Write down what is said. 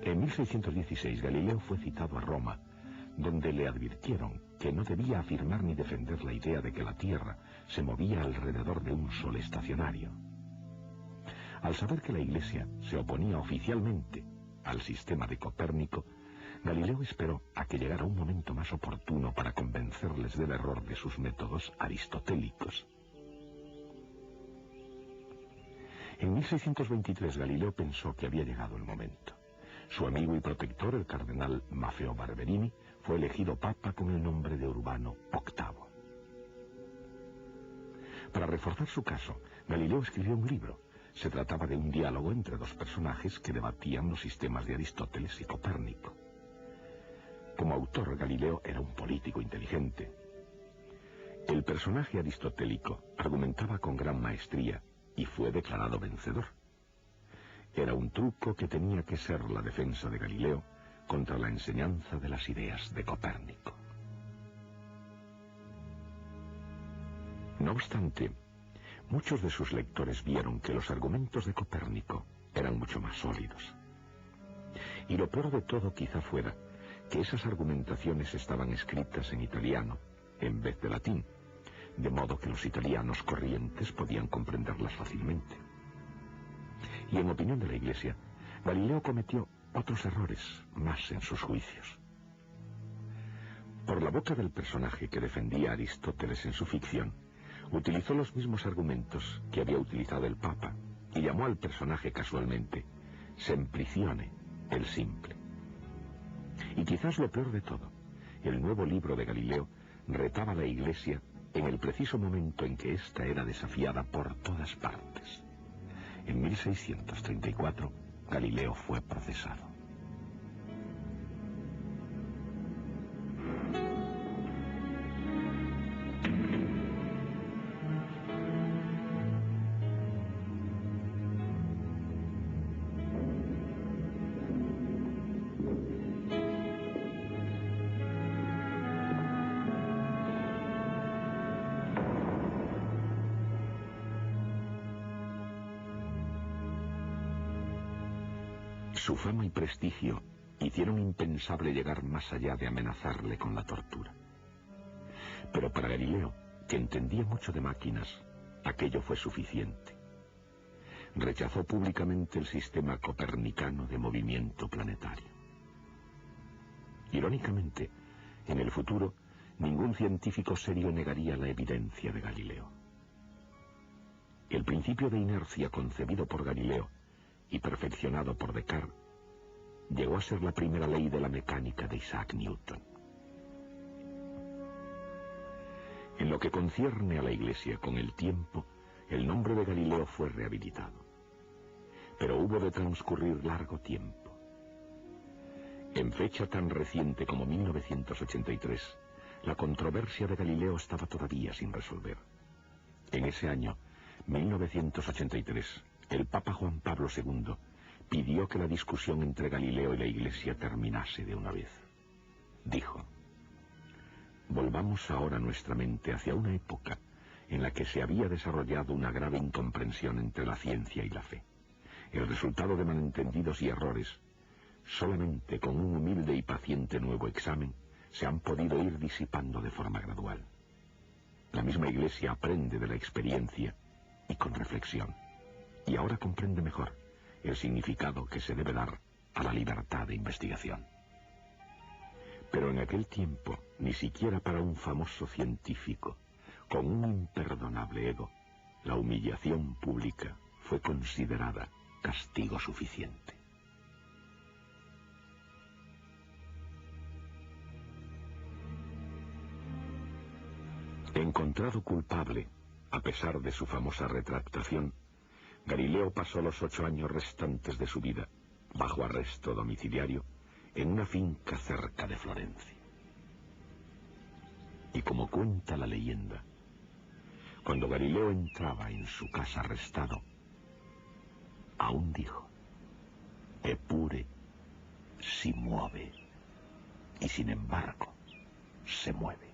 En 1616 Galileo fue citado a Roma, donde le advirtieron que no debía afirmar ni defender la idea de que la Tierra se movía alrededor de un sol estacionario. Al saber que la Iglesia se oponía oficialmente al sistema de Copérnico, Galileo esperó a que llegara un momento más oportuno para convencerles del error de sus métodos aristotélicos. En 1623 Galileo pensó que había llegado el momento. Su amigo y protector, el cardenal Maffeo Barberini, fue elegido papa con el nombre de Urbano VIII. Para reforzar su caso, Galileo escribió un libro. Se trataba de un diálogo entre dos personajes que debatían los sistemas de Aristóteles y Copérnico. Como autor, Galileo era un político inteligente. El personaje aristotélico argumentaba con gran maestría y fue declarado vencedor. Era un truco que tenía que ser la defensa de Galileo contra la enseñanza de las ideas de Copérnico. No obstante, muchos de sus lectores vieron que los argumentos de Copérnico eran mucho más sólidos. Y lo peor de todo quizá fuera que esas argumentaciones estaban escritas en italiano en vez de latín, de modo que los italianos corrientes podían comprenderlas fácilmente. Y en opinión de la Iglesia, Galileo cometió otros errores más en sus juicios. Por la boca del personaje que defendía a Aristóteles en su ficción, utilizó los mismos argumentos que había utilizado el Papa y llamó al personaje casualmente Semplicione, el simple. Y quizás lo peor de todo, el nuevo libro de Galileo retaba a la Iglesia en el preciso momento en que ésta era desafiada por todas partes. En 1634, Galileo fue procesado. Su fama y prestigio hicieron impensable llegar más allá de amenazarle con la tortura. Pero para Galileo, que entendía mucho de máquinas, aquello fue suficiente. Rechazó públicamente el sistema copernicano de movimiento planetario. Irónicamente, en el futuro, ningún científico serio negaría la evidencia de Galileo. El principio de inercia concebido por Galileo y perfeccionado por Descartes, llegó a ser la primera ley de la mecánica de Isaac Newton. En lo que concierne a la Iglesia, con el tiempo, el nombre de Galileo fue rehabilitado. Pero hubo de transcurrir largo tiempo. En fecha tan reciente como 1983, la controversia de Galileo estaba todavía sin resolver. En ese año, 1983, el Papa Juan Pablo II pidió que la discusión entre Galileo y la Iglesia terminase de una vez. Dijo: volvamos ahora nuestra mente hacia una época en la que se había desarrollado una grave incomprensión entre la ciencia y la fe. El resultado de malentendidos y errores, solamente con un humilde y paciente nuevo examen, se han podido ir disipando de forma gradual. La misma Iglesia aprende de la experiencia y con reflexión, y ahora comprende mejor el significado que se debe dar a la libertad de investigación. Pero en aquel tiempo, ni siquiera para un famoso científico, con un imperdonable ego, la humillación pública fue considerada castigo suficiente. Encontrado culpable, a pesar de su famosa retractación, Galileo pasó los 8 años restantes de su vida, bajo arresto domiciliario, en una finca cerca de Florencia. Y como cuenta la leyenda, cuando Galileo entraba en su casa arrestado, aún dijo: eppure si muove, y sin embargo se mueve.